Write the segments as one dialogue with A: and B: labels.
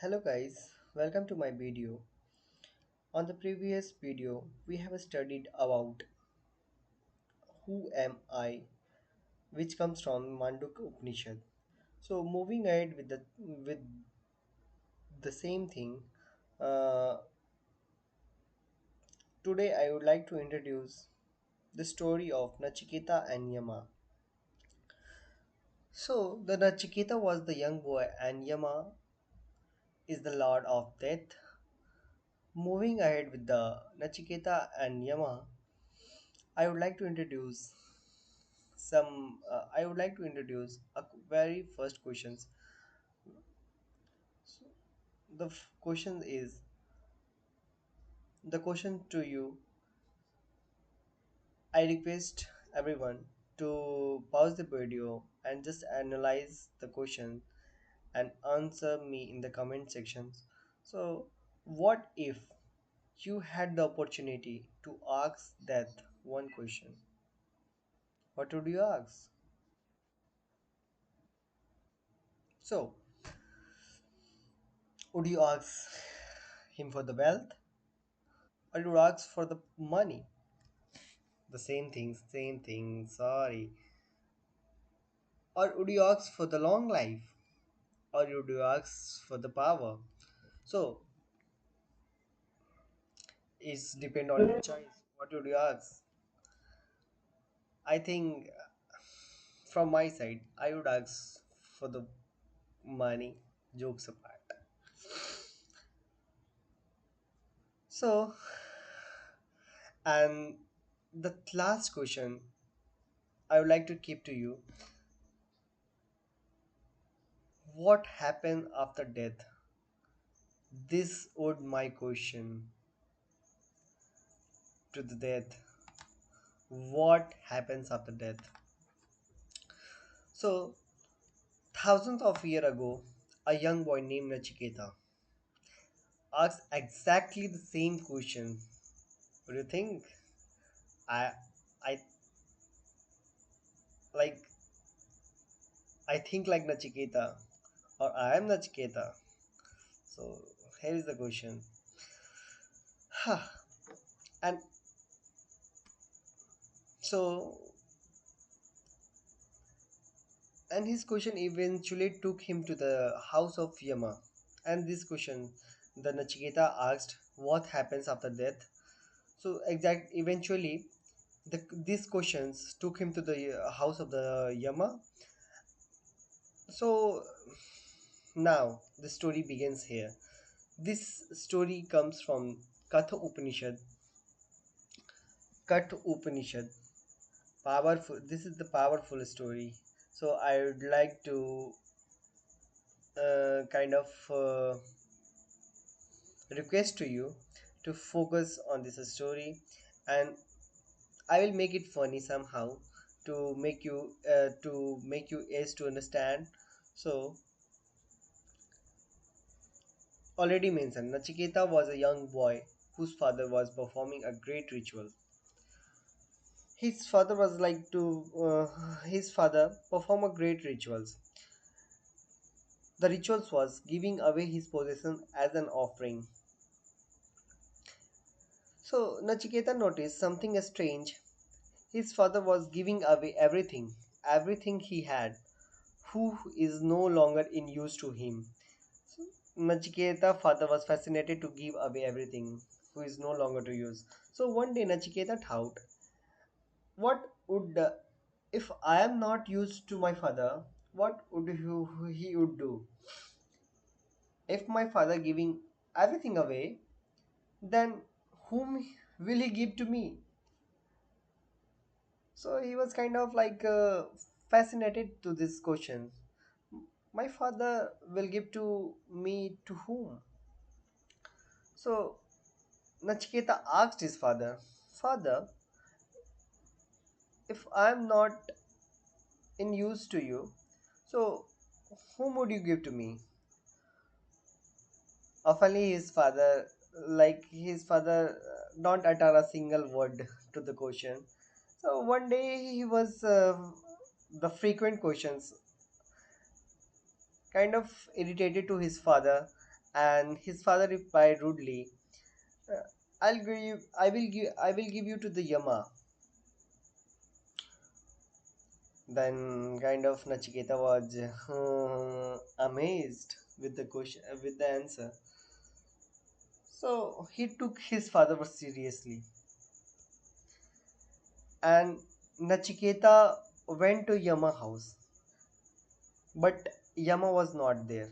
A: Hello guys, welcome to my video. On the previous video, we have studied about who am I, which comes from Mandukya Upanishad. So moving ahead with the same thing, uh, today I would like to introduce the story of Nachiketa and Yama. So the Nachiketa was the young boy and Yama is the lord of death. Moving ahead with the Nachiketa and Yama, I would like to introduce I would like to introduce a very first questions. Question is the question to you. I request everyone to pause the video and just analyze the question and answer me in the comment sections. So what if you had the opportunity to ask that one question? What would you ask? So would you ask him for the wealth, or you would ask for the money? The same thing, sorry. Or would you ask for the long life? Or would you ask for the power? So it's depend on your choice. What would you ask? I think from my side, I would ask for the money, jokes apart. So, and the last question I would like to keep to you: what happened after death? This would my question to the death. What happens after death? So, thousands of years ago, a young boy named Nachiketa asked exactly the same question. What do you think? I, I like, I think like Nachiketa, or I am Nachiketa. So here is the question. Huh. And so, and his question eventually took him to the house of Yama. And this question, the Nachiketa asked, what happens after death? So eventually, these questions took him to the house of the Yama. So now the story begins here. This story comes from Katha Upanishad. Katha Upanishad. Powerful. This is the powerful story. So I would like to kind of request to you to focus on this story, and I will make it funny somehow to make you able to understand. So already mentioned, Nachiketa was a young boy whose father was performing a great ritual. His father was like to his father perform a great rituals. The rituals was giving away his possession as an offering. So Nachiketa noticed something strange. His father was giving away everything he had, who is no longer in use to him. Nachiketa father was fascinated to give away everything, who is no longer to use. So one day Nachiketa thought, what would if I am not used to my father, what would he would do? If my father giving everything away, then whom will he give to me? So he was kind of like fascinated to this question. My father will give to me to whom? So Nachiketa asked his father, Father, if I am not in use to you, so whom would you give to me? Oftenly his father don't utter a single word to the question. So one day he was the frequent questions kind of irritated to his father, And his father replied rudely, "Uh, I will give you to the Yama." Then kind of Nachiketa was amazed with the question, with the answer. So he took his father seriously, and Nachiketa went to Yama house, but Yama was not there.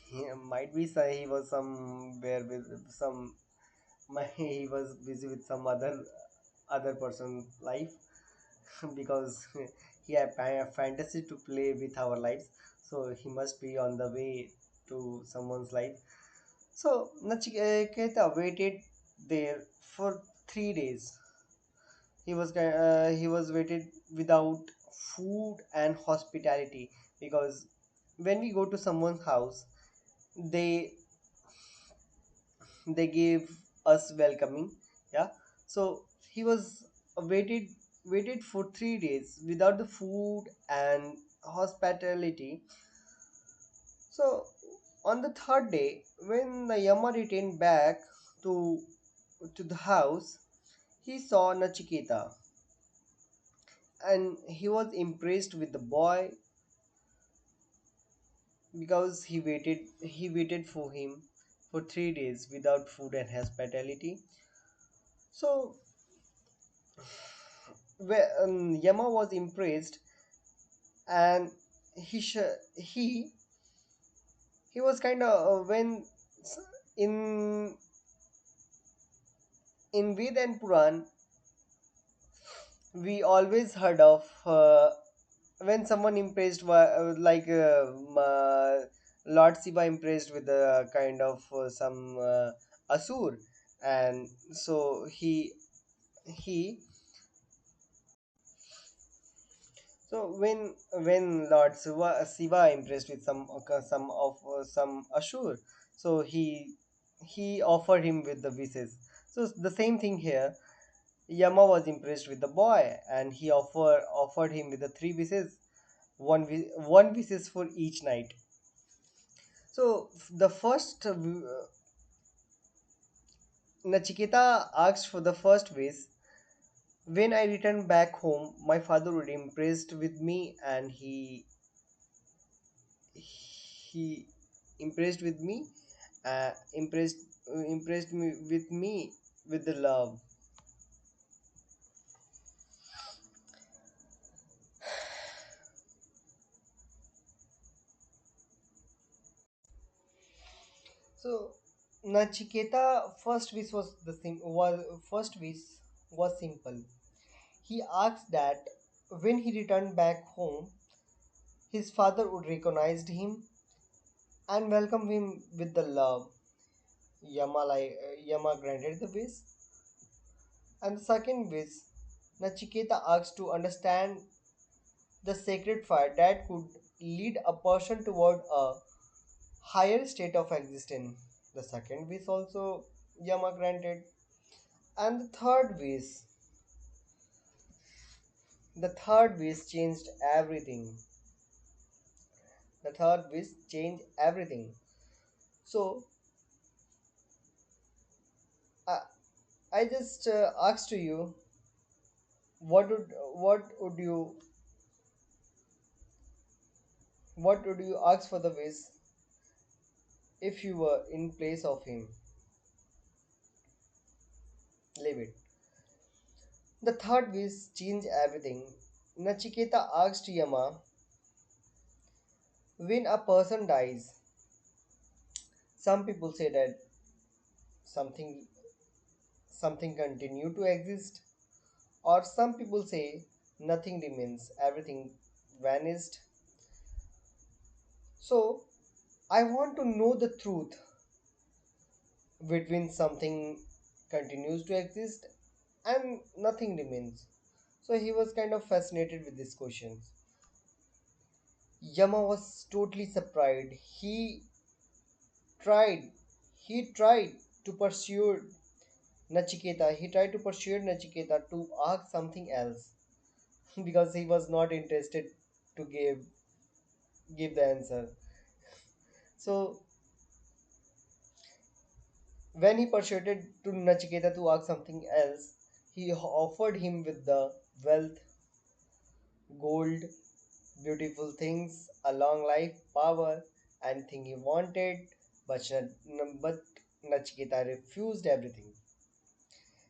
A: He might be say he was somewhere with some. He was busy with some other person's life because he had a fantasy to play with our lives. So he must be on the way to someone's life. So Nachiketa waited there for 3 days. He was waited without food and hospitality, because when we go to someone's house, they they gave us welcoming. Yeah. So he was waited for 3 days without the food and hospitality. So on the third day, when the Yama returned back to the house, he saw Nachiketa, and he was impressed with the boy because he waited for him for 3 days without food and hospitality. So Yama was impressed, and he sh- he was kind of when in Ved and Puran we always heard of when someone impressed Lord Shiva impressed with a kind of some asur, and so he so when Lord Shiva impressed with some asur, so he offered him with the wishes. So the same thing here. Yama was impressed with the boy, and he offered him with the three wishes, one wishes for each night. So the first Nachiketa asked for the first wish. When I returned back home, my father would impressed with me, and he impressed with me, impressed impressed me with the love. So Nachiketa first wish was simple. He asked that when he returned back home, his father would recognize him and welcome him with the love. Yama granted the wish. And the second wish, Nachiketa asked to understand the sacred fire that could lead a person toward a higher state of existence. The second wish also Yama granted. And the third wish changed everything. The third wish changed everything. So I, I just asked to you, what would you what would you ask for the wish if you were in place of him? Leave it. The third wish changed everything. Nachiketa asked Yama, when a person dies, some people say that something something continue to exist, or some people say nothing remains, everything vanished. So I want to know the truth between something continues to exist and nothing remains. So he was kind of fascinated with this question. Yama was totally surprised. Tried, he tried to pursue Nachiketa. He tried to persuade Nachiketa to ask something else because he was not interested to give the answer. So When he persuaded to Nachiketa to ask something else, he offered him with the wealth, gold, beautiful things, a long life, power, anything he wanted, but Nachiketa refused everything.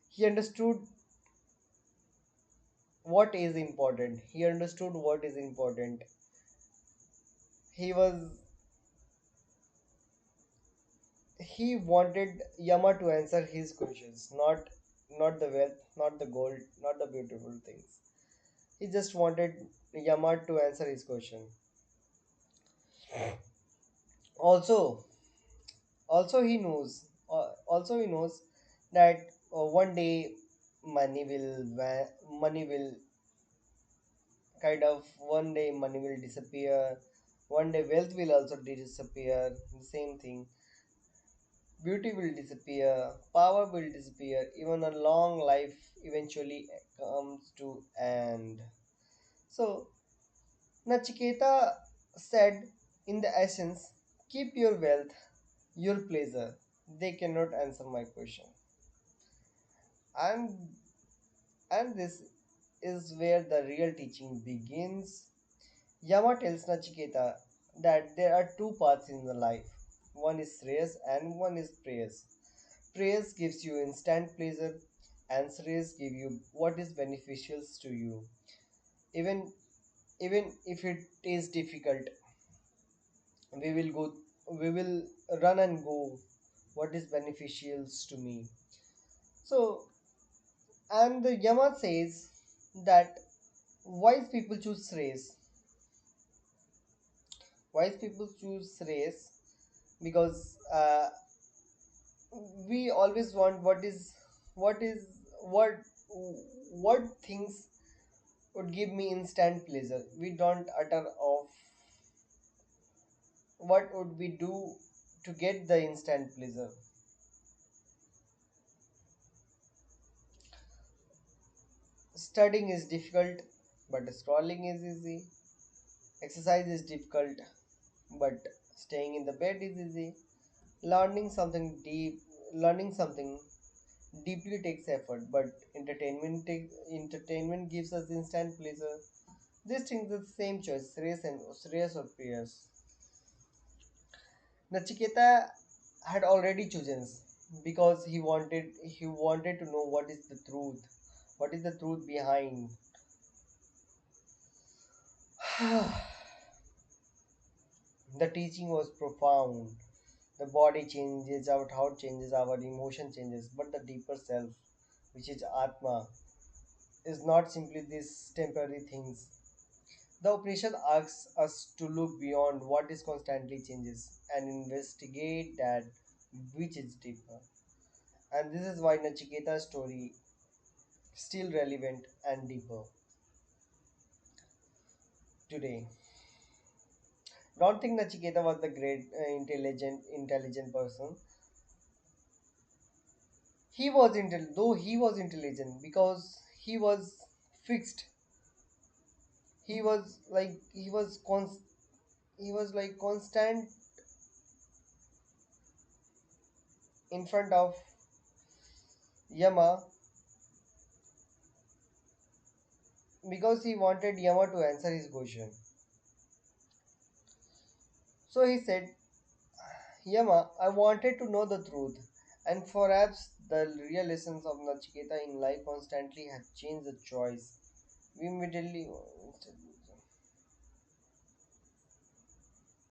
A: He understood what is important. He understood what is important. He was he wanted Yama to answer his questions, not the wealth, not the gold, not the beautiful things. He just wanted Yama to answer his question. Also, also he knows that one day money will one day money will disappear. One day wealth will also disappear. The same thing. Beauty will disappear, power will disappear, even a long life eventually comes to end. So Nachiketa said in the essence, keep your wealth, your pleasure. They cannot answer my question. And and this is where the real teaching begins. Yama tells Nachiketa that there are two paths in the life. One is Shreyas and one is Prayas. Praise gives you instant pleasure, and Shreyas give you what is beneficial to you. Even even if it is difficult, we will go we will run and go what is beneficial to me. So and the Yama says that wise people choose Shreyas. Wise people choose Shreyas because we always want what is what what things would give me instant pleasure. We don't utter of what would we do to get the instant pleasure. Studying is difficult, but scrolling is easy. Exercise is difficult, but staying in the bed is easy. Learning something deep, learning something deeply takes effort, but entertainment gives us instant pleasure. These things are the same choice, Shreyas or Prayas. Nachiketa had already chosen because he wanted to know what is the truth behind. The teaching was profound. The body changes, our thought changes, our emotion changes, but the deeper self, which is Atma, is not simply these temporary things. The Upanishad asks us to look beyond what is constantly changes and investigate that which is deeper. And this is why Nachiketa's story is still relevant and deeper today. Don't think Nachiketa was the great intelligent person. Though he was intelligent because he was fixed. He was like he was like constant in front of Yama because he wanted Yama to answer his question. So he said, Yama, I wanted to know the truth, and perhaps the real lessons of Nachiketa in life constantly have changed the choice. We immediately